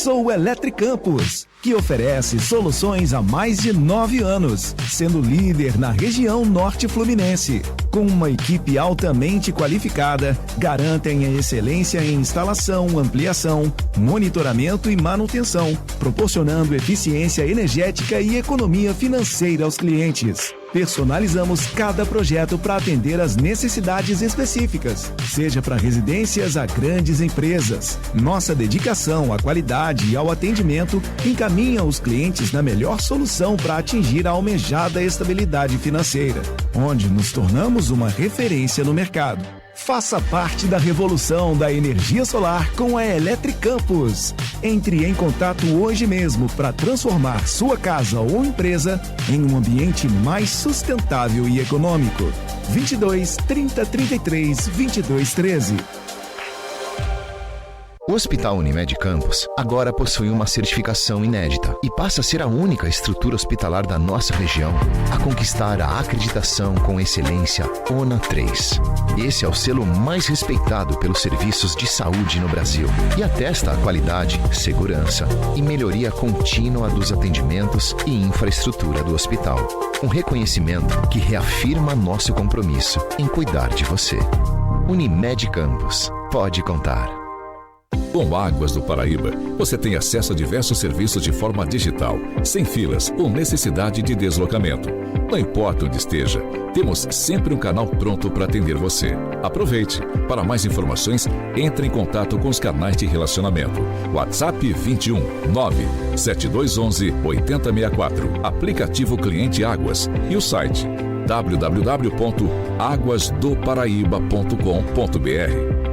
Pensou Electric Campus, que oferece soluções há mais de 9 anos, sendo líder na região norte fluminense. Com uma equipe altamente qualificada, garantem a excelência em instalação, ampliação, monitoramento e manutenção, proporcionando eficiência energética e economia financeira aos clientes. Personalizamos cada projeto para atender às necessidades específicas, seja para residências a grandes empresas. Nossa dedicação à qualidade e ao atendimento encaminha os clientes na melhor solução para atingir a almejada estabilidade financeira, onde nos tornamos uma referência no mercado. Faça parte da revolução da energia solar com a Electric Campus. Entre em contato hoje mesmo para transformar sua casa ou empresa em um ambiente mais sustentável e econômico. 22 30 33 22 13. O Hospital Unimed Campos agora possui uma certificação inédita e passa a ser a única estrutura hospitalar da nossa região a conquistar a acreditação com excelência ONA 3. Esse é o selo mais respeitado pelos serviços de saúde no Brasil e atesta a qualidade, segurança e melhoria contínua dos atendimentos e infraestrutura do hospital. Um reconhecimento que reafirma nosso compromisso em cuidar de você. Unimed Campos. Pode contar. Com Águas do Paraíba, você tem acesso a diversos serviços de forma digital, sem filas ou necessidade de deslocamento. Não importa onde esteja, temos sempre um canal pronto para atender você. Aproveite! Para mais informações, entre em contato com os canais de relacionamento. WhatsApp 21 97211 8064, aplicativo Cliente Águas e o site www.aguasdoparaíba.com.br.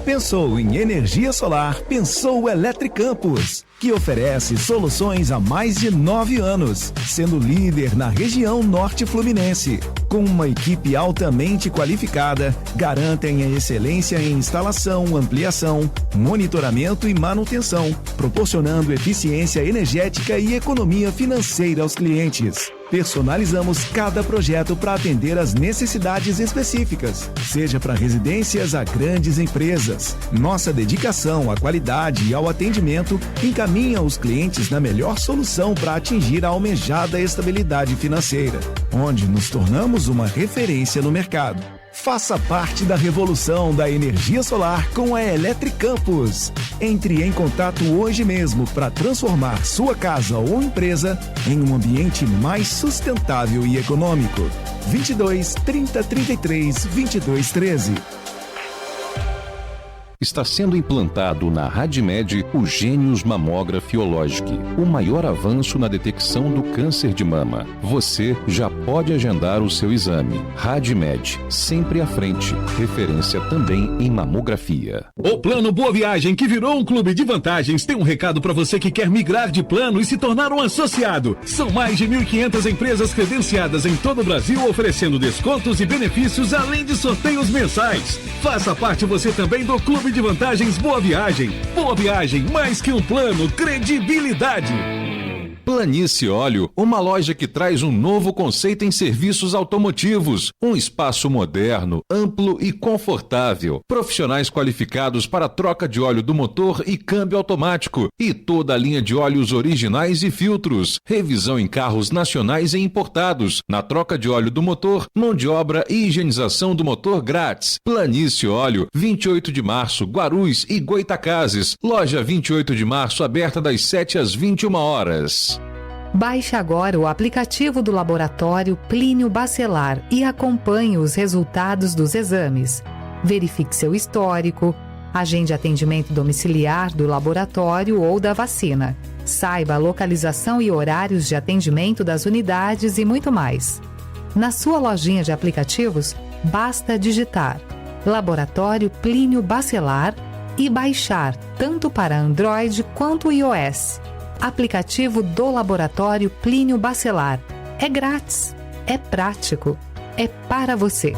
Pensou em energia solar? Pensou Electric Campus, que oferece soluções há mais de 9 anos, sendo líder na região norte fluminense. Com uma equipe altamente qualificada, garantem a excelência em instalação, ampliação, monitoramento e manutenção, proporcionando eficiência energética e economia financeira aos clientes. Personalizamos cada projeto para atender às necessidades específicas, seja para residências a grandes empresas. Nossa dedicação à qualidade e ao atendimento encaminha os clientes na melhor solução para atingir a almejada estabilidade financeira, onde nos tornamos uma referência no mercado. Faça parte da revolução da energia solar com a Electric Campus. Entre em contato hoje mesmo para transformar sua casa ou empresa em um ambiente mais sustentável e econômico. 22 30 33 22 13. Está sendo implantado na RadMed o Gênios Mammography Ologic, o maior avanço na detecção do câncer de mama. Você já pode agendar o seu exame. RadMed, sempre à frente. Referência também em mamografia. O Plano Boa Viagem, que virou um clube de vantagens, tem um recado para você que quer migrar de plano e se tornar um associado. São mais de 1.500 empresas credenciadas em todo o Brasil oferecendo descontos e benefícios além de sorteios mensais. Faça parte você também do Clube de Vantagens Boa Viagem. Boa Viagem, mais que um plano, credibilidade. Planície Óleo, uma loja que traz um novo conceito em serviços automotivos. Um espaço moderno, amplo e confortável. Profissionais qualificados para troca de óleo do motor e câmbio automático. E toda a linha de óleos originais e filtros. Revisão em carros nacionais e importados. Na troca de óleo do motor, mão de obra e higienização do motor grátis. Planície Óleo, 28 de março, Guarulhos e Goitacazes. Loja 28 de março, aberta das 7 às 21 horas. Baixe agora o aplicativo do Laboratório Plínio Bacelar e acompanhe os resultados dos exames. Verifique seu histórico, agende atendimento domiciliar do laboratório ou da vacina. Saiba a localização e horários de atendimento das unidades e muito mais. Na sua lojinha de aplicativos, basta digitar Laboratório Plínio Bacelar e baixar tanto para Android quanto iOS. Aplicativo do Laboratório Plínio Bacelar. É grátis, é prático, é para você.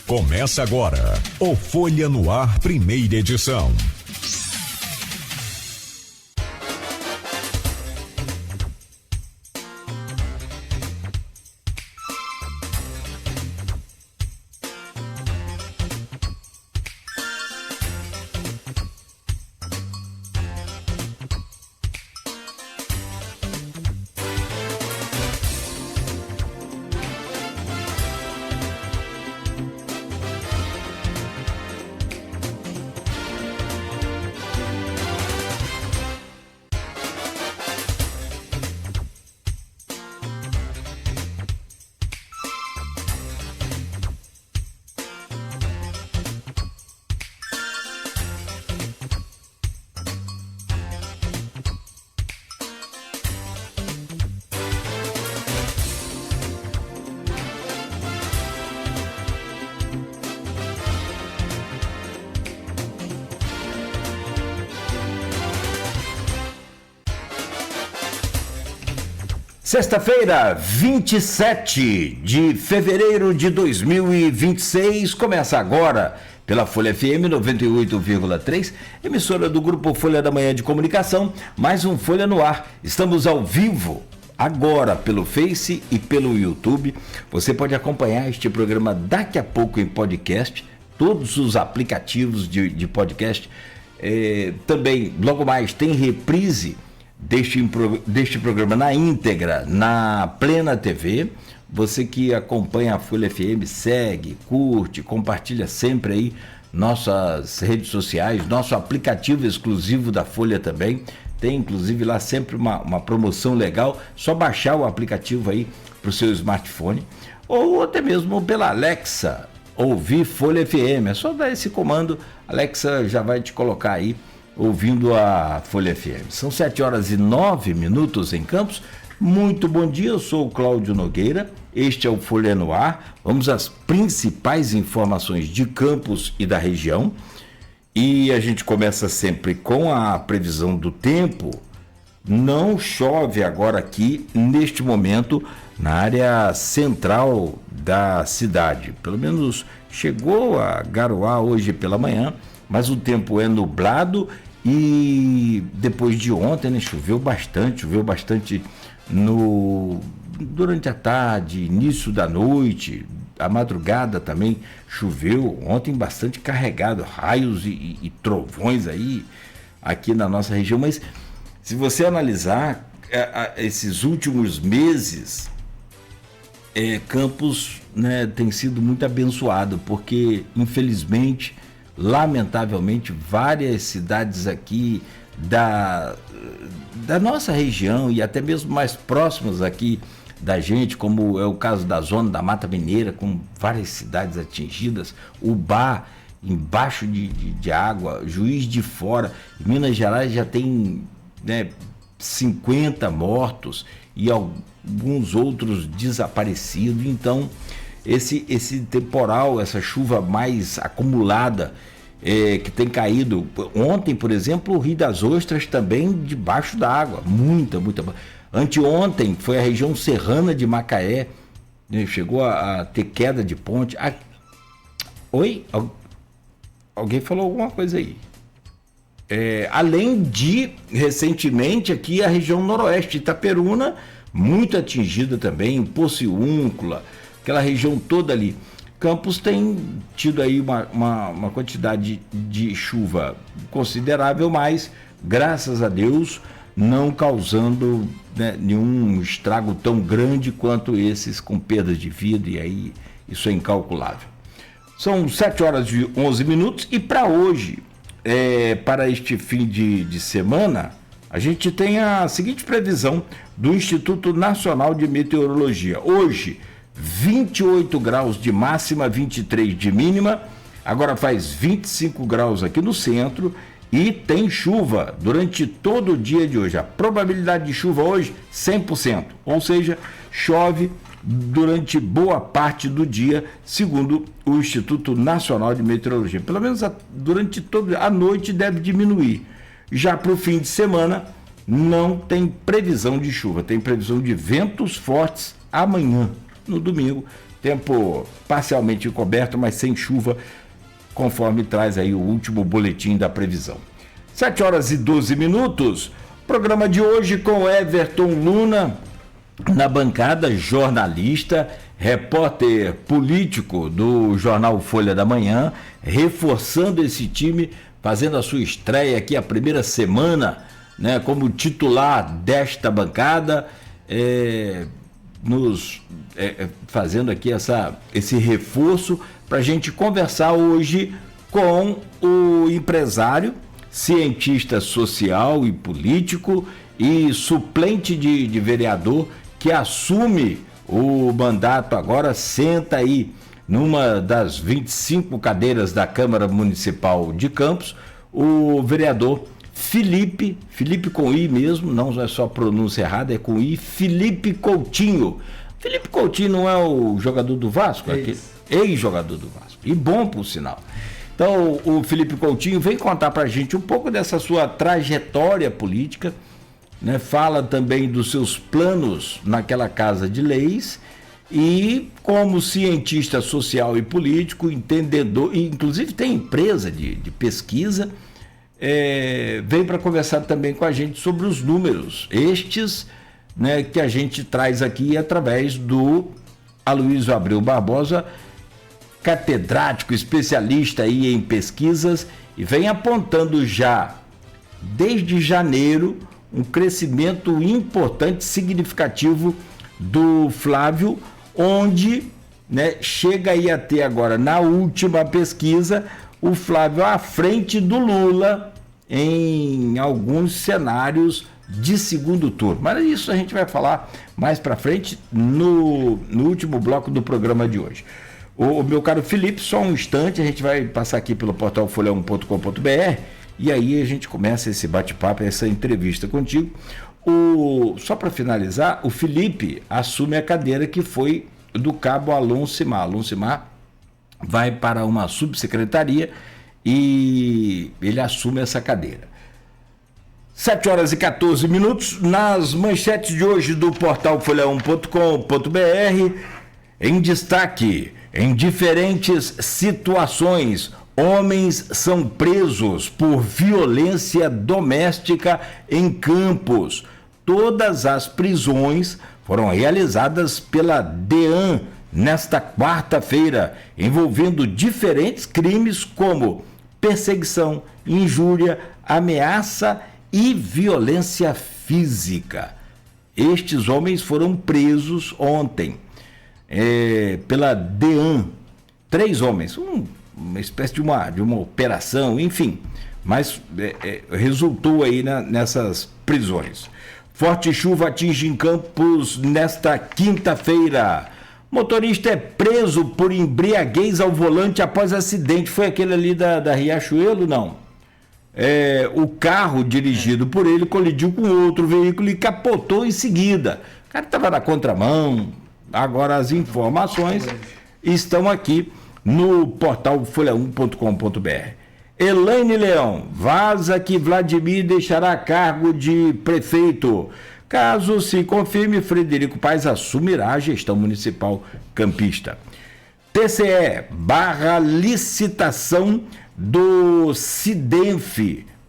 Começa agora o Folha no Ar, primeira edição. Sexta-feira, 27 de fevereiro de 2026, começa agora pela Folha FM 98,3, emissora do Grupo Folha da Manhã de Comunicação, mais um Folha no Ar. Estamos ao vivo agora pelo Face e pelo YouTube. Você pode acompanhar este programa daqui a pouco em podcast, todos os aplicativos de podcast. Também, logo mais, tem reprise deste programa na íntegra, na Plena TV. Você que acompanha a Folha FM, segue, curte, compartilha sempre aí nossas redes sociais, nosso aplicativo exclusivo da Folha também. Tem inclusive lá sempre uma promoção legal, só baixar o aplicativo aí para o seu smartphone, ou até mesmo pela Alexa, ouvir Folha FM. É só dar esse comando, Alexa já vai te colocar aí ouvindo a Folha FM. São 7h09 em Campos. Muito bom dia, eu sou o Cláudio Nogueira, este é o Folha no Ar. Vamos às principais informações de Campos e da região. E a gente começa sempre com a previsão do tempo. Não chove agora aqui, neste momento, na área central da cidade. Pelo menos chegou a garoar hoje pela manhã, mas o tempo é nublado e depois de ontem, né, choveu bastante durante a tarde, início da noite, a madrugada também choveu, ontem bastante carregado, raios e trovões aí aqui na nossa região. Mas se você analisar esses últimos meses, Campos, né, tem sido muito abençoado, porque infelizmente, lamentavelmente, várias cidades aqui da nossa região e até mesmo mais próximas aqui da gente, como é o caso da zona da Mata Mineira, com várias cidades atingidas, Ubá embaixo de água, Juiz de Fora, Minas Gerais já tem, né, 50 mortos e alguns outros desaparecidos. Então esse temporal, essa chuva mais acumulada que tem caído ontem, por exemplo, o Rio das Ostras também debaixo da água, muita. Anteontem foi a região serrana de Macaé, né, chegou a ter queda de ponte. Oi? Alguém falou alguma coisa aí? Além de, recentemente, aqui a região noroeste, Itaperuna, muito atingida também, Pociúncula, aquela região toda ali. Campos tem tido aí uma quantidade de chuva considerável, mas, graças a Deus, não causando, né, nenhum estrago tão grande quanto esses com perdas de vida, e aí isso é incalculável. São 7h11 e para hoje, para este fim de semana, a gente tem a seguinte previsão do Instituto Nacional de Meteorologia. Hoje, 28 graus de máxima, 23 de mínima, agora faz 25 graus aqui no centro e tem chuva durante todo o dia de hoje. A probabilidade de chuva hoje, 100%, ou seja, chove durante boa parte do dia, segundo o Instituto Nacional de Meteorologia. Pelo menos durante toda a noite deve diminuir. Já para o fim de semana não tem previsão de chuva, tem previsão de ventos fortes amanhã. No domingo, tempo parcialmente encoberto, mas sem chuva, conforme traz aí o último boletim da previsão. 7h12, programa de hoje com Everton Luna na bancada, jornalista, repórter político do jornal Folha da Manhã, reforçando esse time, fazendo a sua estreia aqui a primeira semana, né, como titular desta bancada, fazendo aqui esse reforço para a gente conversar hoje com o empresário, cientista social e político e suplente de vereador que assume o mandato agora, senta aí numa das 25 cadeiras da Câmara Municipal de Campos, o vereador Felipe com I mesmo, não é só pronúncia errada, é com I, Felipe Coutinho. Felipe Coutinho não é o jogador do Vasco? Ex-jogador do Vasco, e bom por sinal. Então o Felipe Coutinho vem contar pra gente um pouco dessa sua trajetória política, né, fala também dos seus planos naquela casa de leis e, como cientista social e político, entendedor, e inclusive tem empresa de pesquisa, veio para conversar também com a gente sobre os números, estes, né, que a gente traz aqui através do Aloysio Abreu Barbosa, catedrático, especialista aí em pesquisas, e vem apontando já, desde janeiro, um crescimento importante, significativo do Flávio, onde, né, chega aí a ter agora, na última pesquisa, o Flávio à frente do Lula em alguns cenários de segundo turno. Mas isso a gente vai falar mais para frente no último bloco do programa de hoje. O meu caro Felipe, só um instante, a gente vai passar aqui pelo portal folha1.com.br e aí a gente começa esse bate-papo, essa entrevista contigo. Só para finalizar, o Felipe assume a cadeira que foi do cabo Alon Simar. Alon Simar vai para uma subsecretaria e ele assume essa cadeira. 7h14, nas manchetes de hoje do portal folha1.com.br, em destaque, em diferentes situações, homens são presos por violência doméstica em Campos. Todas as prisões foram realizadas pela DEAN nesta quarta-feira, envolvendo diferentes crimes como perseguição, injúria, ameaça e violência física. Estes homens foram presos ontem pela DEAN. 3 homens, uma espécie de uma operação, enfim, mas resultou aí nessas prisões. Forte chuva atinge em Campos nesta quinta-feira. Motorista é preso por embriaguez ao volante após acidente. Foi aquele ali da Riachuelo? Não. O carro dirigido por ele colidiu com outro veículo e capotou em seguida. O cara estava na contramão. Agora as informações estão aqui no portal folha1.com.br. Elaine Leão, vaza que Vladimir deixará cargo de prefeito. Caso se confirme, Frederico Paes assumirá a gestão municipal campista. TCE barra licitação do Cidenf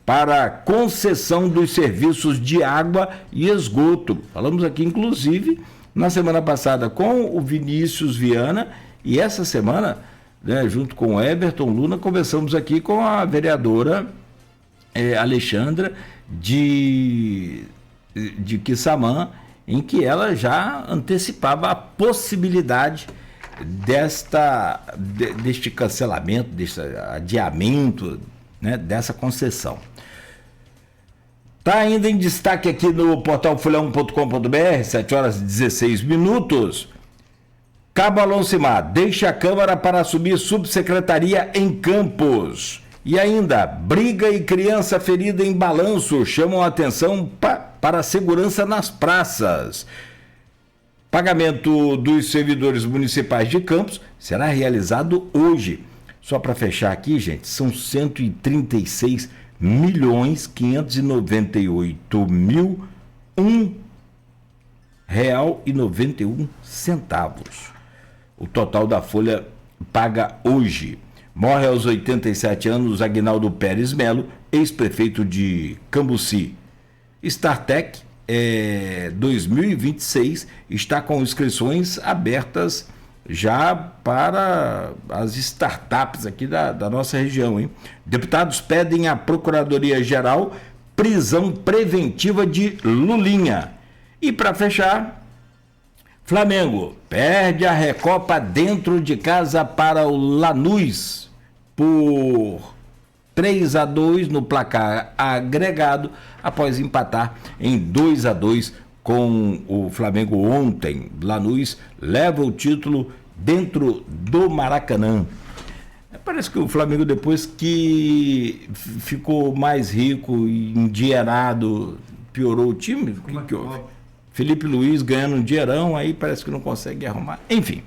para concessão dos serviços de água e esgoto. Falamos aqui, inclusive, na semana passada com o Vinícius Viana e essa semana, né, junto com o Everton Luna, conversamos aqui com a vereadora Alexandra de Quissamã, em que ela já antecipava a possibilidade deste cancelamento, deste adiamento, né, dessa concessão. Está ainda em destaque aqui no portal folha1.com.br, 7h16. Cabo Alon Simar deixa a Câmara para assumir subsecretaria em Campos. E ainda, briga e criança ferida em Balanço chamam a atenção para a segurança nas praças. Pagamento dos servidores municipais de Campos será realizado hoje. Só para fechar aqui, gente, são 133.598.001 R$1,91. O total da folha paga hoje. Morre aos 87 anos Aguinaldo Pérez Melo, ex-prefeito de Cambuci. StarTech 2026 está com inscrições abertas já para as startups aqui da nossa região, hein? Deputados pedem à Procuradoria-Geral prisão preventiva de Lulinha. E para fechar, Flamengo perde a Recopa dentro de casa para o Lanús por 3-2 no placar agregado, após empatar em 2-2 com o Flamengo ontem. Lanús leva o título dentro do Maracanã. Parece que o Flamengo, depois que ficou mais rico e endinheirado, piorou o time. O que houve? Felipe Luiz ganhando um dinheirão, aí parece que não consegue arrumar. Enfim,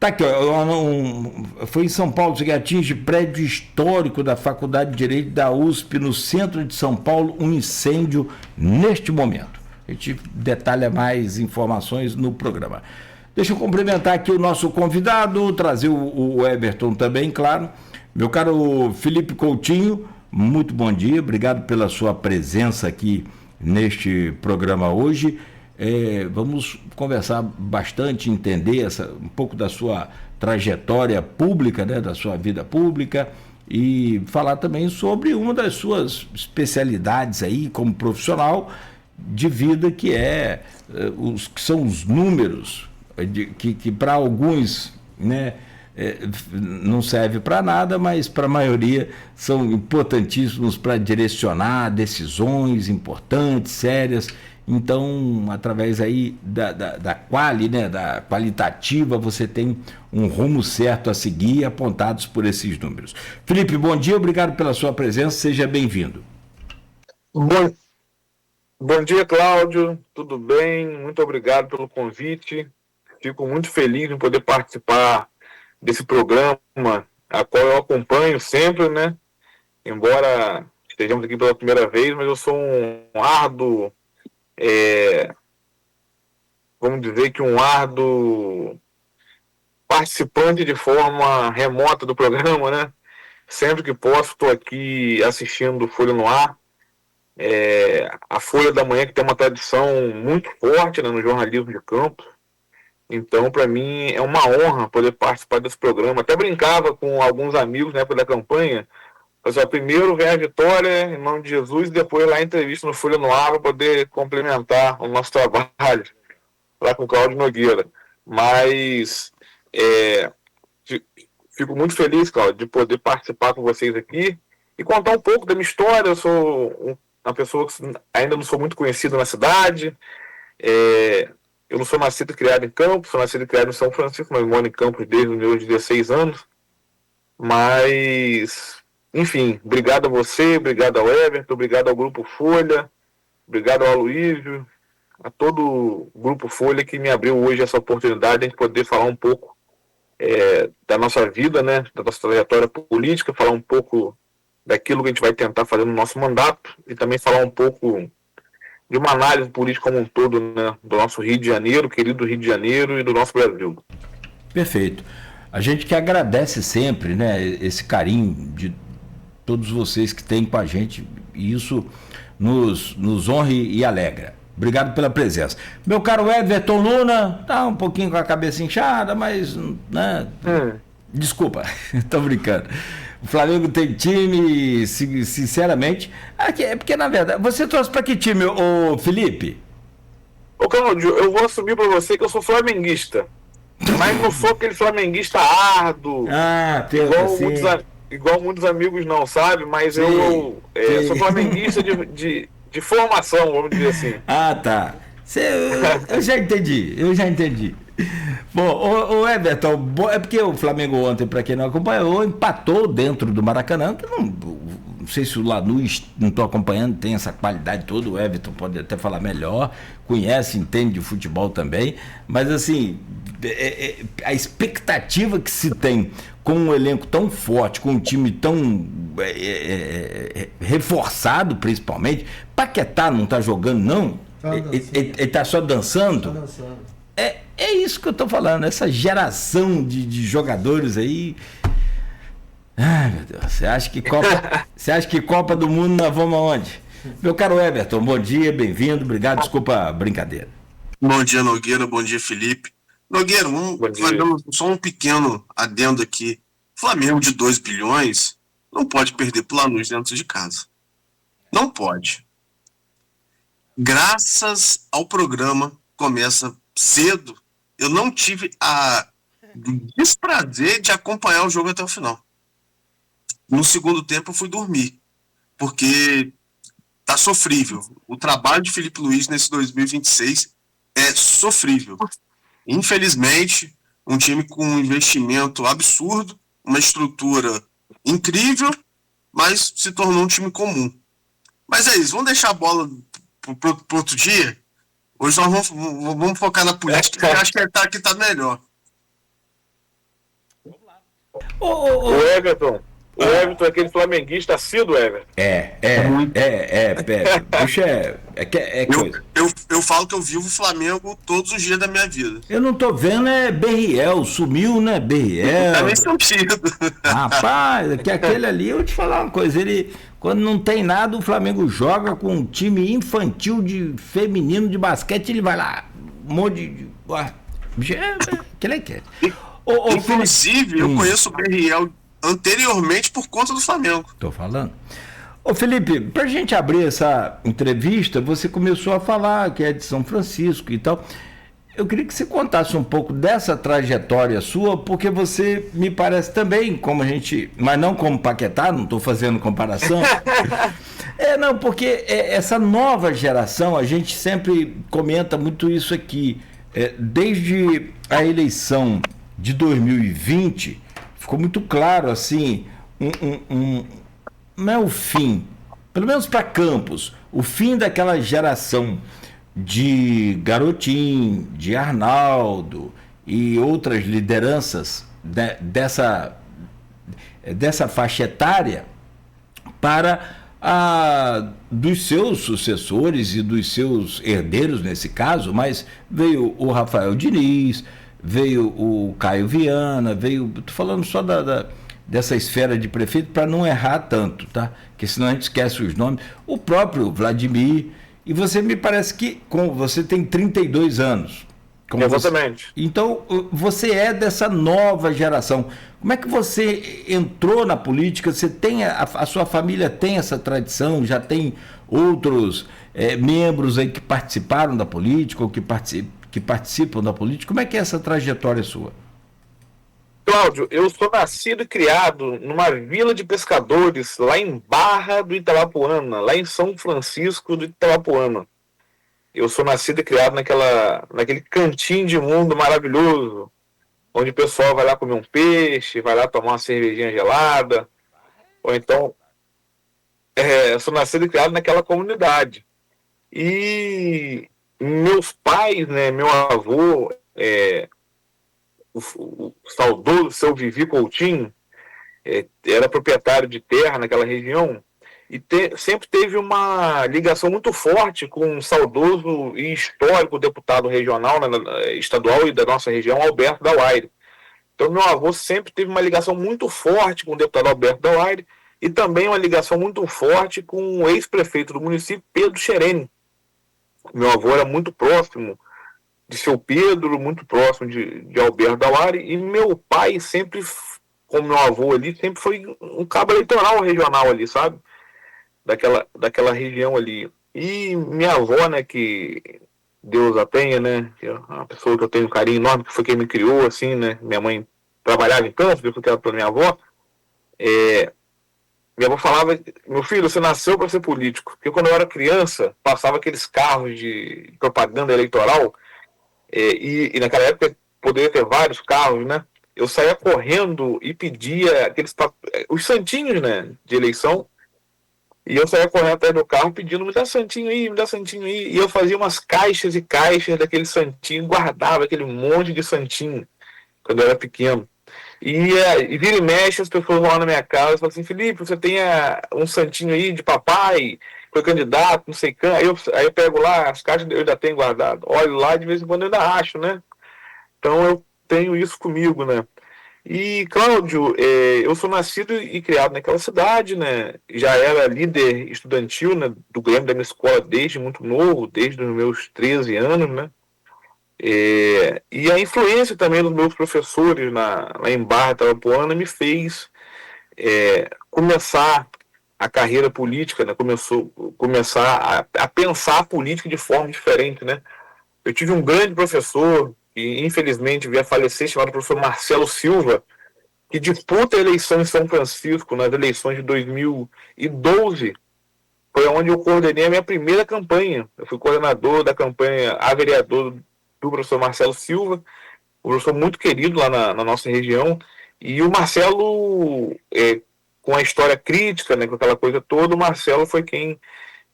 Tá aqui, ó, foi em São Paulo que atinge prédio histórico da Faculdade de Direito da USP, no centro de São Paulo, um incêndio neste momento. A gente detalha mais informações no programa. Deixa eu cumprimentar aqui o nosso convidado, trazer o Everton também, claro. Meu caro Felipe Coutinho, muito bom dia, obrigado pela sua presença aqui neste programa hoje. Vamos conversar bastante, entender um pouco da sua trajetória pública, né, da sua vida pública, e falar também sobre uma das suas especialidades aí como profissional de vida, que são os números, que para alguns, né, não serve para nada, mas para a maioria são importantíssimos para direcionar decisões importantes, sérias. Então, através aí da quali, né, da qualitativa, você tem um rumo certo a seguir, apontados por esses números. Felipe, bom dia, obrigado pela sua presença, seja bem-vindo. Bom dia, Cláudio, tudo bem? Muito obrigado pelo convite. Fico muito feliz em poder participar desse programa, a qual eu acompanho sempre, né? Embora estejamos aqui pela primeira vez, mas eu sou um árduo, vamos dizer que um árduo participante de forma remota do programa, né? Sempre que posso, estou aqui assistindo Folha no Ar. A Folha da Manhã, que tem uma tradição muito forte, né, no jornalismo de campo. Então, para mim, é uma honra poder participar desse programa. Até brincava com alguns amigos na época da campanha. Primeiro vem a vitória, em nome de Jesus, e depois lá a entrevista no Folha no Ar para poder complementar o nosso trabalho lá com o Cláudio Nogueira. Mas fico muito feliz, Cláudio, de poder participar com vocês aqui e contar um pouco da minha história. Eu sou uma pessoa que ainda não sou muito conhecida na cidade. Eu não sou nascido e criado em Campos, sou nascido e criado em São Francisco, mas moro em Campos desde os meus 16 anos. Mas, enfim, obrigado a você, obrigado ao Everton, obrigado ao Grupo Folha, obrigado ao Aloysio, a todo o Grupo Folha que me abriu hoje essa oportunidade de poder falar um pouco da nossa vida, né, da nossa trajetória política, falar um pouco daquilo que a gente vai tentar fazer no nosso mandato e também falar um pouco de uma análise política como um todo, né, do nosso Rio de Janeiro, querido Rio de Janeiro, e do nosso Brasil. Perfeito. A gente que agradece sempre, né, esse carinho de todos vocês que têm com a gente, e isso nos honra e alegra. Obrigado pela presença. Meu caro Everton Luna, tá um pouquinho com a cabeça inchada, mas, né, desculpa, tô brincando. O Flamengo tem time, sinceramente. É porque, na verdade, você torce para que time, ô Felipe? Ô, Cláudio, eu vou assumir para você que eu sou flamenguista. Mas não sou aquele flamenguista árduo. Igual muitos amigos não, sabe? Mas eu sou flamenguista de formação, vamos dizer assim. Ah, tá. Eu já entendi. Bom, o Everton, é porque o Flamengo ontem, para quem não acompanhou, empatou dentro do Maracanã, que não sei se o Lanús, não estou acompanhando, tem essa qualidade toda, o Everton pode até falar melhor, conhece, entende de futebol também, mas assim, a expectativa que se tem com um elenco tão forte, com um time tão reforçado, principalmente, Paquetá não está jogando, não? Ele está só dançando? É isso que eu estou falando, essa geração de jogadores aí. Ai, meu Deus, você acha que Copa do Mundo nós vamos aonde? Meu caro Everton, bom dia, bem-vindo, obrigado, desculpa a brincadeira. Bom dia, Nogueira, bom dia, Felipe. Nogueira, só um pequeno adendo aqui. Flamengo de 2 bilhões não pode perder pro Lanús dentro de casa. Não pode. Graças ao programa, começa cedo, eu não tive o desprazer de acompanhar o jogo até o final. No segundo tempo eu fui dormir, porque tá sofrível. O trabalho de Felipe Luiz nesse 2026 é sofrível. Infelizmente, um time com um investimento absurdo, uma estrutura incrível, mas se tornou um time comum. Mas é isso, vamos deixar a bola para outro dia. Hoje nós vamos focar na política, que eu acho que tá melhor. O Everton é aquele flamenguista assíduo, Everton. Puxa, coisa. Eu falo que eu vivo o Flamengo todos os dias da minha vida. Eu não tô vendo, Berriel, sumiu, né, Berriel? Tá nem sentido. Rapaz, que aquele ali, eu vou te falar uma coisa, ele, quando não tem nada, o Flamengo joga com um time infantil feminino de basquete, ele vai lá, um monte de... Aquele é que Inclusive, eu conheço o Berriel anteriormente por conta do Flamengo. Tô falando. Ô Felipe, pra gente abrir essa entrevista, você começou a falar que é de São Francisco e tal. Eu queria que você contasse um pouco dessa trajetória sua, porque você me parece também, como a gente, mas não como Paquetá, não estou fazendo comparação. Não, porque essa nova geração, a gente sempre comenta muito isso aqui. Desde a eleição de 2020, ficou muito claro, assim, não é o fim, pelo menos para Campos, o fim daquela geração de Garotinho, de Arnaldo e outras lideranças dessa faixa etária para dos seus sucessores e dos seus herdeiros nesse caso, mas veio o Rafael Diniz, veio o Caio Viana, estou falando só dessa esfera de prefeito para não errar tanto, tá? Porque senão a gente esquece os nomes. O próprio Vladimir, e você me parece que você tem 32 anos. Exatamente. Então, você é dessa nova geração. Como é que você entrou na política? Você tem a sua família tem essa tradição? Já tem outros membros aí que participaram da política ou que participam da política? Como é que é essa trajetória sua? Cláudio, eu sou nascido e criado numa vila de pescadores lá em Barra do Itabaipuana, lá em São Francisco do Itabaipuana. Eu sou nascido e criado naquele cantinho de mundo maravilhoso, onde o pessoal vai lá comer um peixe, vai lá tomar uma cervejinha gelada, ou então eu sou nascido e criado naquela comunidade. E meus pais, né, meu avô, o saudoso seu Vivi Coutinho, era proprietário de terra naquela região, e sempre teve uma ligação muito forte com o saudoso e histórico deputado regional, estadual e da nossa região, Alberto Dauaire. Então, meu avô sempre teve uma ligação muito forte com o deputado Alberto Dauaire e também uma ligação muito forte com o ex-prefeito do município, Pedro Xerene. Meu avô era muito próximo de seu Pedro, muito próximo de Alberto Dauaire, e meu pai sempre, como meu avô ali, sempre foi um cabo eleitoral regional ali, sabe? Daquela região ali. E minha avó, né, que Deus a tenha, né, que é uma pessoa que eu tenho um carinho enorme, que foi quem me criou, assim, né, minha mãe trabalhava em Campos, depois que ela foi minha avó, minha avó falava, meu filho, você nasceu para ser político, porque quando eu era criança, passava aqueles carros de propaganda eleitoral, e naquela época poderia ter vários carros, né, eu saía correndo e pedia os santinhos, né, de eleição. E eu saía correndo atrás do carro pedindo, me dá santinho aí, me dá santinho aí. E eu fazia umas caixas e caixas daquele santinho, guardava aquele monte de santinho quando eu era pequeno. E vira e mexe, as pessoas vão lá na minha casa e falam assim, Felipe, você tem um santinho aí de papai, foi candidato, não sei quem. Aí eu pego lá, as caixas eu ainda tenho guardado. Olho lá, de vez em quando eu ainda acho, né? Então eu tenho isso comigo, né? E, Cláudio, eu sou nascido e criado naquela cidade, né? Já era líder estudantil, né, do Grêmio da minha escola desde muito novo, desde os meus 13 anos, né? E a influência também dos meus professores lá em Barra do Itabaipuana me fez começar a carreira política, né? Começar a pensar a política de forma diferente, né? Eu tive um grande professor, que infelizmente veio a falecer, chamado professor Marcelo Silva, que disputa a eleição em São Francisco, nas eleições de 2012, foi onde eu coordenei a minha primeira campanha. Eu fui coordenador da campanha a vereador do professor Marcelo Silva, um professor muito querido lá na nossa região, e o Marcelo, com a história crítica, né, com aquela coisa toda, o Marcelo foi quem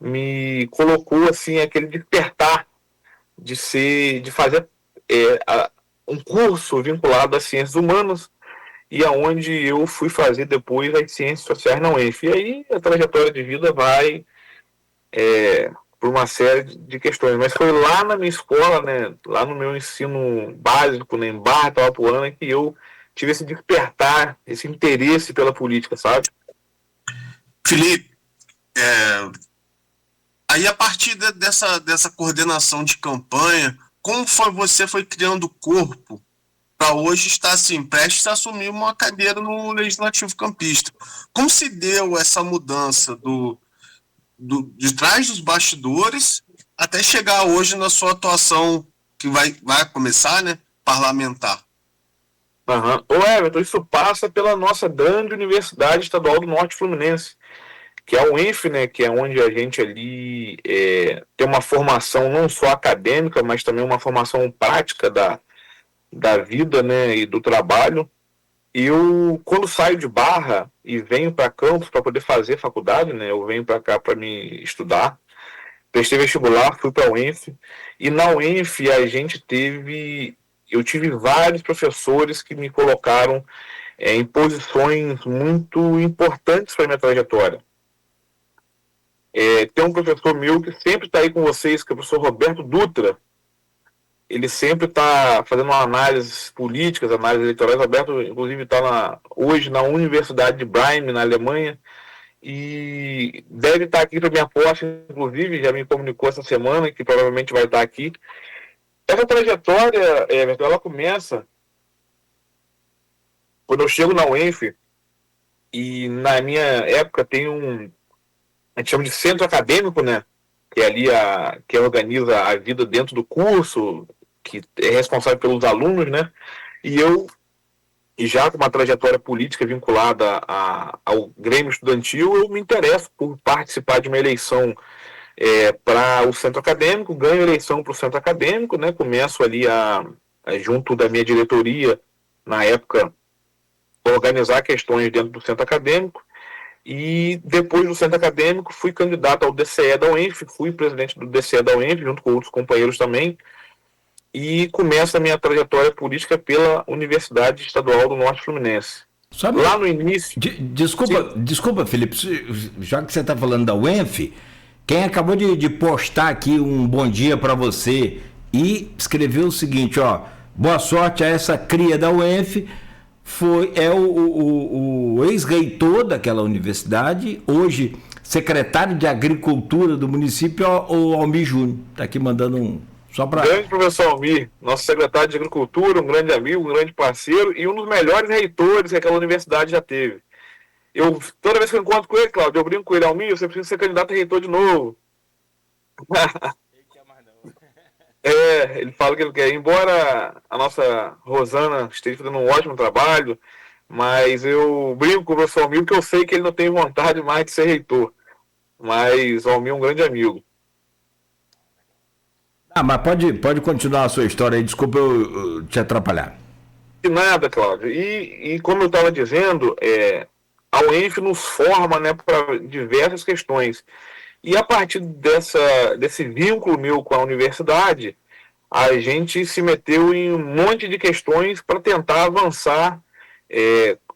me colocou assim, aquele despertar de fazer um curso vinculado às ciências humanas, e aonde eu fui fazer depois as ciências sociais na UENF. E aí a trajetória de vida vai por uma série de questões. Mas foi lá na minha escola, né, lá no meu ensino básico, né, em Barra, Itapuã, que eu tive esse despertar, esse interesse pela política, sabe? Felipe, aí a partir dessa coordenação de campanha, como você foi criando o corpo para hoje estar assim, prestes a assumir uma cadeira no Legislativo Campista? Como se deu essa mudança de trás dos bastidores até chegar hoje na sua atuação que vai começar, né, parlamentar? Ô Everton, isso passa pela nossa grande Universidade Estadual do Norte Fluminense, que é a UENF, né, que é onde a gente ali tem uma formação não só acadêmica, mas também uma formação prática da vida, né, e do trabalho. Eu, quando saio de Barra e venho para Campos para poder fazer faculdade, né, eu venho para cá para me estudar, prestei vestibular, fui para a UENF, e na UENF eu tive vários professores que me colocaram em posições muito importantes para a minha trajetória. Tem um professor meu que sempre está aí com vocês, que é o professor Roberto Dutra. Ele sempre está fazendo análises políticas, análises eleitorais. Roberto, inclusive, está hoje na Universidade de Bremen, na Alemanha, e deve estar aqui para minha posse, inclusive, já me comunicou essa semana, que provavelmente vai estar aqui. Essa trajetória, ela começa quando eu chego na UENF, e na minha época tem a gente chama de centro acadêmico, né? Que é ali que organiza a vida dentro do curso, que é responsável pelos alunos, né? E eu, já com uma trajetória política vinculada ao Grêmio Estudantil, eu me interesso por participar de uma eleição para o centro acadêmico, ganho a eleição para o centro acadêmico, né? Começo ali junto da minha diretoria, na época, organizar questões dentro do centro acadêmico. E depois do centro acadêmico fui candidato ao DCE da UENF, fui presidente do DCE da UENF, junto com outros companheiros também, e começa a minha trajetória política pela Universidade Estadual do Norte Fluminense. Sabe, lá no início... Desculpa, Felipe, já que você está falando da UENF, quem acabou de postar aqui um bom dia para você e escreveu o seguinte, boa sorte a essa cria da UENF, é o ex-reitor daquela universidade, hoje secretário de Agricultura do município, o Almir Júnior. Está aqui mandando só para... Grande professor Almir, nosso secretário de Agricultura, um grande amigo, um grande parceiro e um dos melhores reitores que aquela universidade já teve. Toda vez que eu encontro com ele, Cláudio, eu brinco com ele, Almir, você precisa ser candidato a reitor de novo. Ele fala que ele quer. Embora a nossa Rosana esteja fazendo um ótimo trabalho, mas eu brinco com o professor Almir porque eu sei que ele não tem vontade mais de ser reitor. Mas o Almir é um grande amigo. Mas pode continuar a sua história aí, desculpa eu te atrapalhar. De nada, Cláudio. E como eu estava dizendo, a UENF nos forma, né, para diversas questões. E a partir desse vínculo meu com a universidade, a gente se meteu em um monte de questões para tentar avançar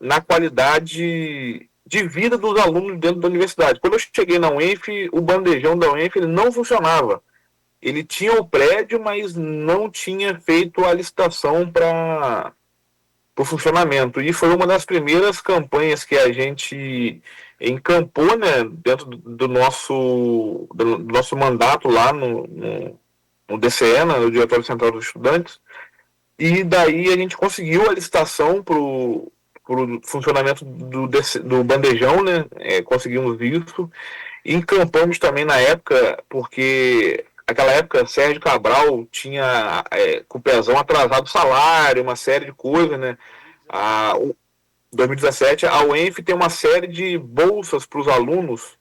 na qualidade de vida dos alunos dentro da universidade. Quando eu cheguei na UENF, o bandejão da UENF ele não funcionava. Ele tinha o prédio, mas não tinha feito a licitação para o funcionamento. E foi uma das primeiras campanhas que a gente encampou, né, dentro do nosso mandato lá no DCE, no Diretório Central dos Estudantes, e daí a gente conseguiu a licitação para o funcionamento do bandejão, né, conseguimos isso, e encampamos também na época, porque naquela época Sérgio Cabral tinha com o pezão atrasado o salário, uma série de coisas, né, 2017, a UENF tem uma série de bolsas para os alunos,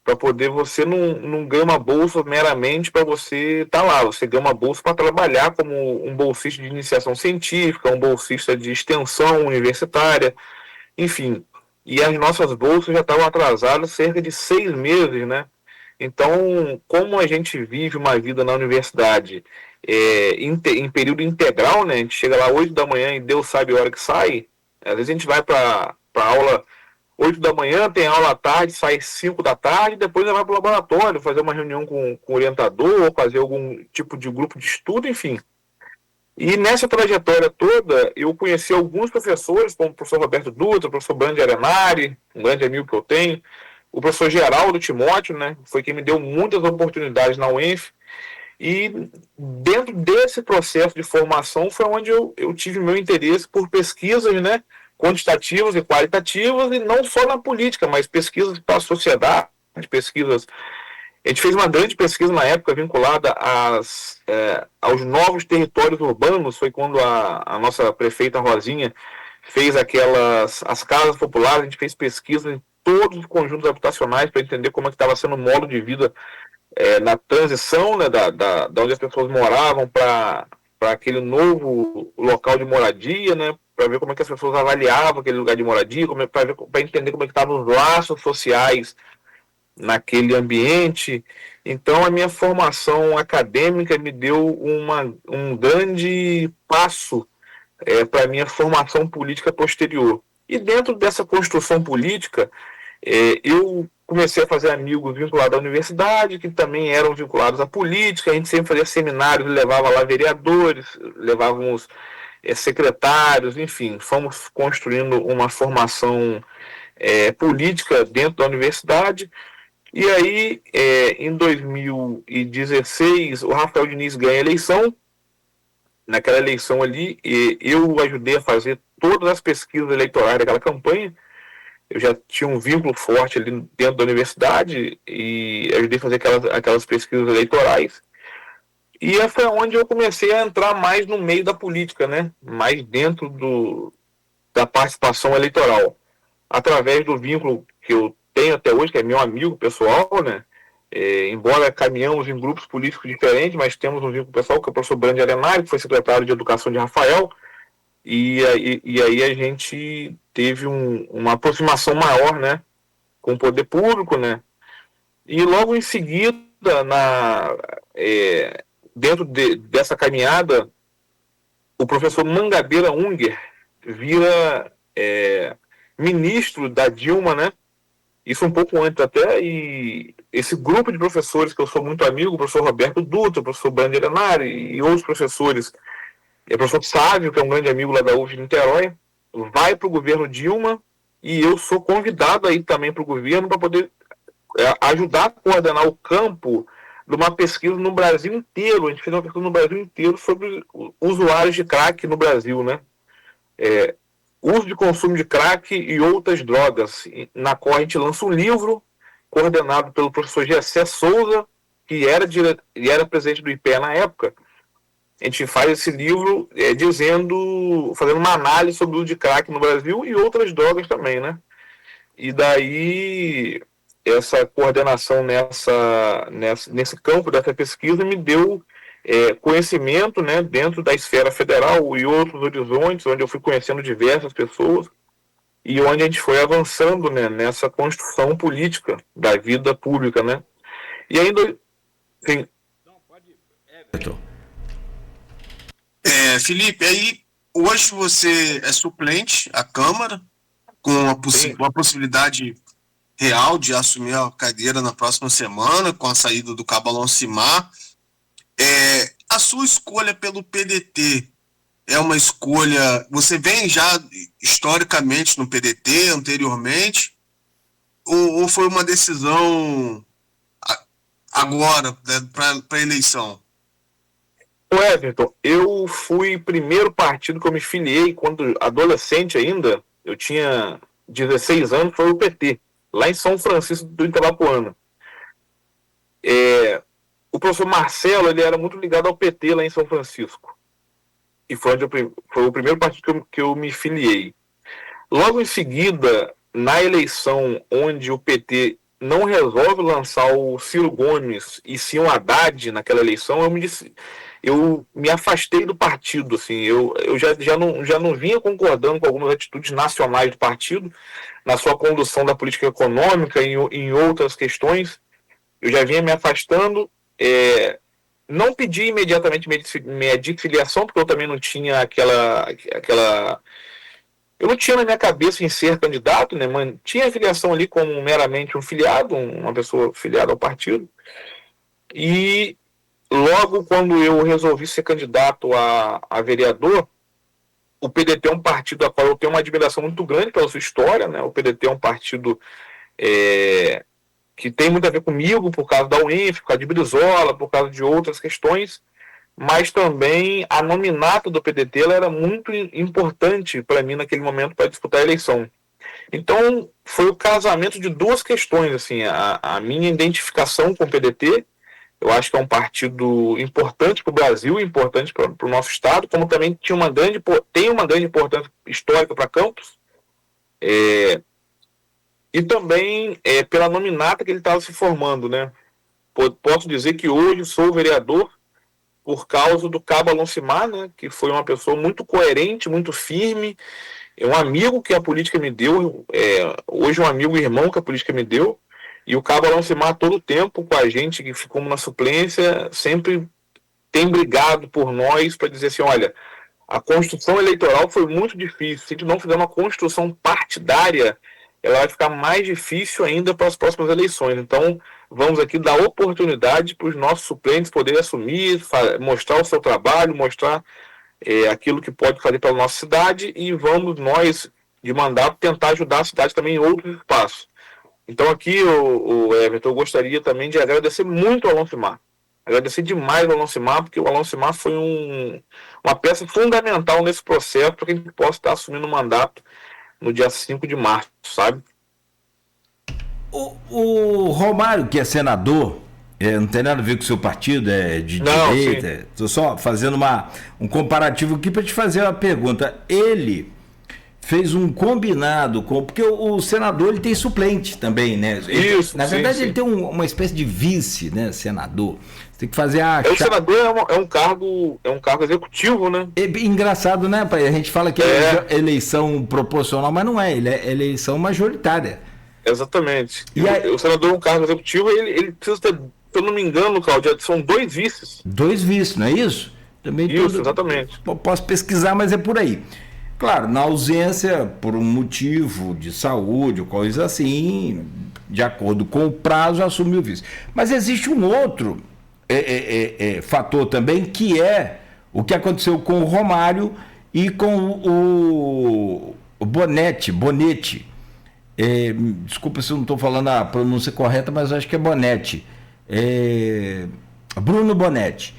para poder você não ganhar uma bolsa meramente para você estar lá, você ganha uma bolsa para trabalhar como um bolsista de iniciação científica, um bolsista de extensão universitária, enfim. E as nossas bolsas já estavam atrasadas cerca de 6 meses, né? Então, como a gente vive uma vida na universidade em período integral, né? A gente chega lá 8 da manhã e Deus sabe a hora que sai, Às vezes a gente vai para aula 8 da manhã, tem aula à tarde, sai 5 da tarde, depois vai para o laboratório, fazer uma reunião com o orientador, fazer algum tipo de grupo de estudo, enfim. E nessa trajetória toda, eu conheci alguns professores, como o professor Roberto Dutra, o professor Brandi Arenari, um grande amigo que eu tenho, o professor Geraldo Timóteo, né, foi quem me deu muitas oportunidades na UENF. E dentro desse processo de formação foi onde eu tive meu interesse por pesquisas, né, quantitativas e qualitativas, e não só na política, mas pesquisas para a sociedade, pesquisas. A gente fez uma grande pesquisa na época vinculada aos novos territórios urbanos. Foi quando a nossa prefeita Rosinha fez as casas populares. A gente fez pesquisa em todos os conjuntos habitacionais para entender como é que estava sendo o modo de vida na transição, né, da onde as pessoas moravam para aquele novo local de moradia, né, para ver como é que as pessoas avaliavam aquele lugar de moradia, para entender como é que estavam os laços sociais naquele ambiente. Então a minha formação acadêmica me deu um grande passo para a minha formação política posterior. E dentro dessa construção política, eu comecei a fazer amigos vinculados à universidade, que também eram vinculados à política. A gente sempre fazia seminários, levava lá vereadores, levávamos secretários, enfim, fomos construindo uma formação política dentro da universidade. E aí, em 2016, o Rafael Diniz ganha a eleição. Naquela eleição ali, eu ajudei a fazer todas as pesquisas eleitorais daquela campanha. Eu já tinha um vínculo forte ali dentro da universidade e ajudei a fazer aquelas pesquisas eleitorais. E foi onde eu comecei a entrar mais no meio da política, né? Mais dentro da participação eleitoral. Através do vínculo que eu tenho até hoje, que é meu amigo pessoal, né? Embora caminhamos em grupos políticos diferentes, mas temos um vínculo pessoal, que é o professor Brandi Arenari, que foi secretário de Educação de Rafael, e aí a gente teve uma aproximação maior, né, com o poder público, né? E logo em seguida, dentro dessa caminhada, o professor Mangabeira Unger vira ministro da Dilma, né? Isso um pouco antes até, e esse grupo de professores que eu sou muito amigo, o professor Roberto Dutra, o professor Brandi Arenari e outros professores, o professor Sávio, que é um grande amigo lá da UF de Niterói, vai para o governo Dilma, e eu sou convidado aí também para o governo para poder ajudar a coordenar o campo de uma pesquisa no Brasil inteiro. A gente fez uma pesquisa no Brasil inteiro sobre usuários de crack no Brasil, né? Uso de consumo de crack e outras drogas, na qual a gente lança um livro coordenado pelo professor Gessé Souza, que era presidente do IPEA na época. A gente faz esse livro fazendo uma análise sobre o uso de crack no Brasil e outras drogas também, né? E daí essa coordenação nesse campo dessa pesquisa me deu conhecimento, né, dentro da esfera federal e outros horizontes, onde eu fui conhecendo diversas pessoas e onde a gente foi avançando, né, nessa construção política da vida pública, né? E ainda... Sim. Felipe, aí hoje você é suplente à Câmara, com uma possibilidade real de assumir a cadeira na próxima semana, com a saída do Cabo Alonsimar. A sua escolha pelo PDT é uma escolha... Você vem já historicamente no PDT, anteriormente, ou foi uma decisão agora, para a eleição? Everton, eu fui o primeiro partido que eu me filiei quando adolescente ainda, eu tinha 16 anos, foi o PT, lá em São Francisco do Itabapoana. O professor Marcelo, ele era muito ligado ao PT lá em São Francisco. E foi o primeiro partido que eu me filiei. Logo em seguida, na eleição onde o PT não resolve lançar o Ciro Gomes e sim o Haddad naquela eleição, eu me afastei do partido. Assim, eu já não vinha concordando com algumas atitudes nacionais do partido, na sua condução da política econômica e em outras questões. Eu já vinha me afastando. Não pedi imediatamente minha desfiliação, porque eu também não tinha aquela eu não tinha na minha cabeça em ser candidato, né? Tinha a filiação ali como meramente um filiado, uma pessoa filiada ao partido. E logo quando eu resolvi ser candidato a vereador, o PDT é um partido a qual eu tenho uma admiração muito grande pela sua história, né? O PDT é um partido que tem muito a ver comigo, por causa da UENF, por causa de Brizola, por causa de outras questões, mas também a nominata do PDT ela era muito importante para mim naquele momento para disputar a eleição. Então, foi o casamento de duas questões, assim, a minha identificação com o PDT. Eu acho que é um partido importante para o Brasil, importante para o nosso estado, como também tem uma grande importância histórica para Campos, e também pela nominata que ele estava se formando, né? Posso dizer que hoje sou vereador por causa do Cabo Aloncimar, né? Que foi uma pessoa muito coerente, muito firme, um amigo que a política me deu, hoje um amigo e irmão que a política me deu. E o Cabo Aloncimar, todo o tempo com a gente que ficamos na suplência, sempre tem brigado por nós para dizer assim, olha, a construção eleitoral foi muito difícil. Se a gente não fizer uma construção partidária, ela vai ficar mais difícil ainda para as próximas eleições. Então, vamos aqui dar oportunidade para os nossos suplentes poderem assumir, mostrar o seu trabalho, mostrar aquilo que pode fazer pela nossa cidade, e vamos nós, de mandato, tentar ajudar a cidade também em outros espaços. Então aqui, o Everton, eu gostaria também de agradecer muito ao Aloncimar. Agradecer demais ao Aloncimar, porque o Aloncimar foi uma peça fundamental nesse processo para que a gente possa estar assumindo o mandato no dia 5 de março, sabe? O Romário, que é senador, não tem nada a ver com o seu partido, é de direita. Estou só fazendo um comparativo aqui para te fazer uma pergunta. Ele fez um combinado porque o senador ele tem suplente também, né? Isso, na verdade, sim. Ele tem uma espécie de vice, né? Senador. Você tem que fazer o senador é um cargo executivo, né? É engraçado, né, pai? A gente fala que é eleição proporcional, mas não é. Ele é eleição majoritária. Exatamente. O senador é um cargo executivo e ele precisa ter, se eu não me engano, Cláudio, são 2 vices. 2 vices, não é isso? Também isso, exatamente. Posso pesquisar, mas é por aí. Claro, na ausência, por um motivo de saúde ou coisa assim, de acordo com o prazo, assumiu o vice. Mas existe um outro fator também, que é o que aconteceu com o Romário e com o Bonetti. Desculpa se eu não estou falando a pronúncia correta, mas acho que é Bonetti. Bruno Bonetti.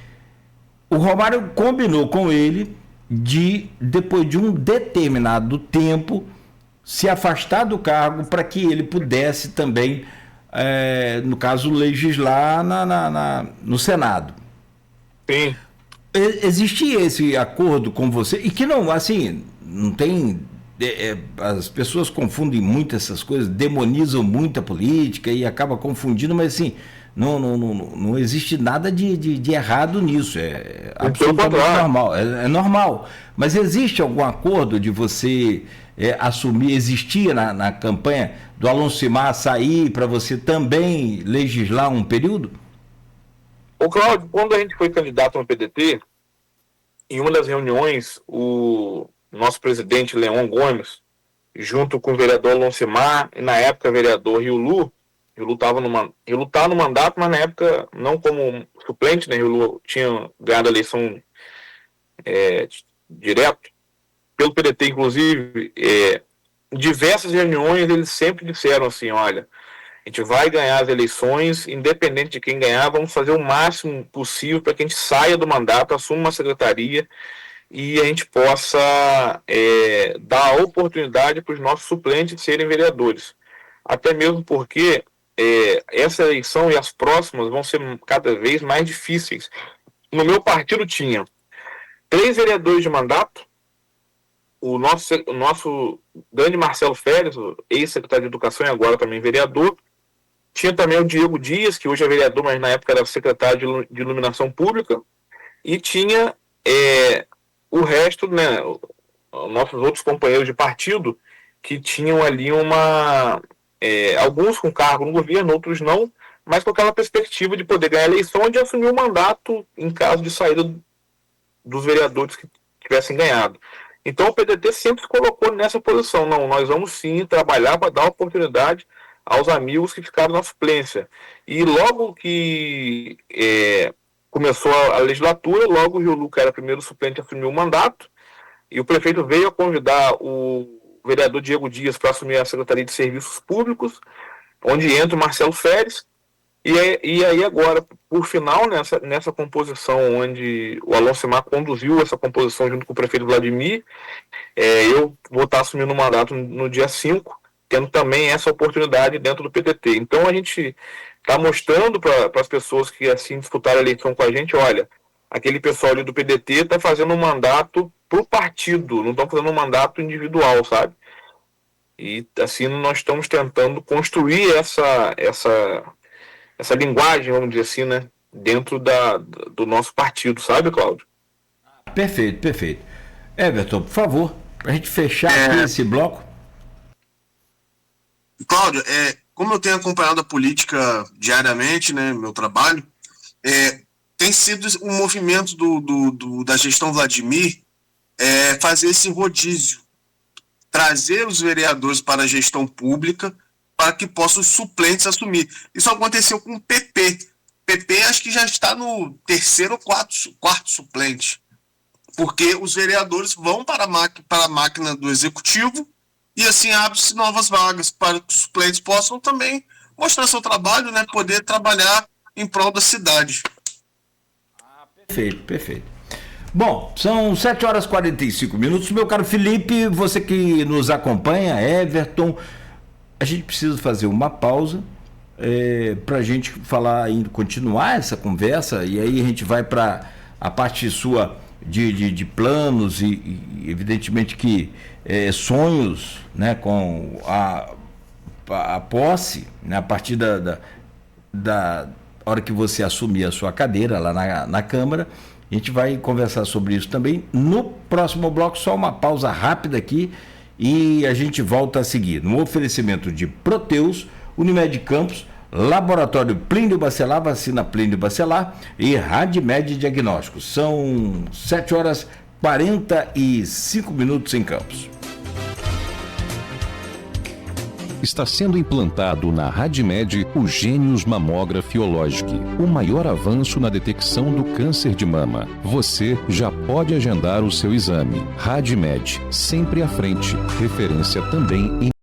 O Romário combinou com ele depois de um determinado tempo, se afastar do cargo para que ele pudesse também, no caso, legislar no Senado. Sim. Existia esse acordo com você? E que não, assim, não tem... as pessoas confundem muito essas coisas, demonizam muito a política e acaba confundindo, mas assim... Não existe nada de errado nisso, é absolutamente normal, é normal. Mas existe algum acordo de você assumir, existia na campanha do Aloncimar sair para você também legislar um período? Ô Cláudio, quando a gente foi candidato no PDT, em uma das reuniões, o nosso presidente Leon Gomes, junto com o vereador Aloncimar, e na época o vereador Riulu tá no mandato, mas na época não como suplente, né? Riulu tinha ganhado a eleição direto pelo PDT, inclusive. Em diversas reuniões eles sempre disseram assim, olha, a gente vai ganhar as eleições, independente de quem ganhar, vamos fazer o máximo possível para que a gente saia do mandato, assuma uma secretaria e a gente possa dar a oportunidade para os nossos suplentes de serem vereadores. Até mesmo porque essa eleição e as próximas vão ser cada vez mais difíceis. No meu partido tinha 3 vereadores de mandato, o nosso grande Marcelo Férez, ex-secretário de Educação e agora também vereador. Tinha também o Diego Dias, que hoje é vereador, mas na época era secretário de Iluminação Pública. E tinha o resto, né, nossos outros companheiros de partido, que tinham ali alguns com cargo no governo, outros não, mas com aquela perspectiva de poder ganhar a eleição e de assumir o mandato em caso de saída dos vereadores que tivessem ganhado. Então o PDT sempre se colocou nessa posição. Não, nós vamos sim trabalhar para dar oportunidade aos amigos que ficaram na suplência. E logo que começou a legislatura, logo o Rio Lu, que era primeiro suplente, assumiu o mandato, e o prefeito veio a convidar o vereador Diego Dias para assumir a Secretaria de Serviços Públicos, onde entra o Marcelo Feres. E aí agora, por final, nessa composição onde o Alonsimar conduziu essa composição junto com o prefeito Vladimir, eu vou estar assumindo o mandato no dia 5, tendo também essa oportunidade dentro do PDT. Então a gente está mostrando para as pessoas que assim disputaram a eleição com a gente, olha, aquele pessoal ali do PDT está fazendo um mandato para o partido, não estão fazendo um mandato individual, sabe? E assim nós estamos tentando construir essa linguagem, vamos dizer assim, né, dentro do nosso partido, sabe, Cláudio? Perfeito, perfeito. Everton, por favor, para a gente fechar aqui esse bloco. Cláudio, como eu tenho acompanhado a política diariamente, né, meu trabalho, tem sido um movimento da gestão Vladimir fazer esse rodízio, trazer os vereadores para a gestão pública, para que possam os suplentes assumir. Isso aconteceu com o PP. PP acho que já está no terceiro ou quarto suplente, porque os vereadores vão para a máquina do executivo e assim abre-se novas vagas para que os suplentes possam também mostrar seu trabalho, né, poder trabalhar em prol da cidade. Perfeito, perfeito. Bom, são 7h45. Meu caro Felipe, você que nos acompanha, Everton, a gente precisa fazer uma pausa para a gente falar, continuar essa conversa, e aí a gente vai para a parte sua de planos e evidentemente que sonhos, né, com a posse, né, a partir da hora que você assumir a sua cadeira lá na Câmara. A gente vai conversar sobre isso também no próximo bloco. Só uma pausa rápida aqui e a gente volta a seguir no oferecimento de Proteus, Unimed Campos, Laboratório Plínio Bacelar, Vacina Plínio Bacelar e Radmed Diagnósticos. São 7h45 em Campos. Está sendo implantado na Radmed o Gênios Mamography Ologic, o maior avanço na detecção do câncer de mama. Você já pode agendar o seu exame. Radmed, sempre à frente, referência também em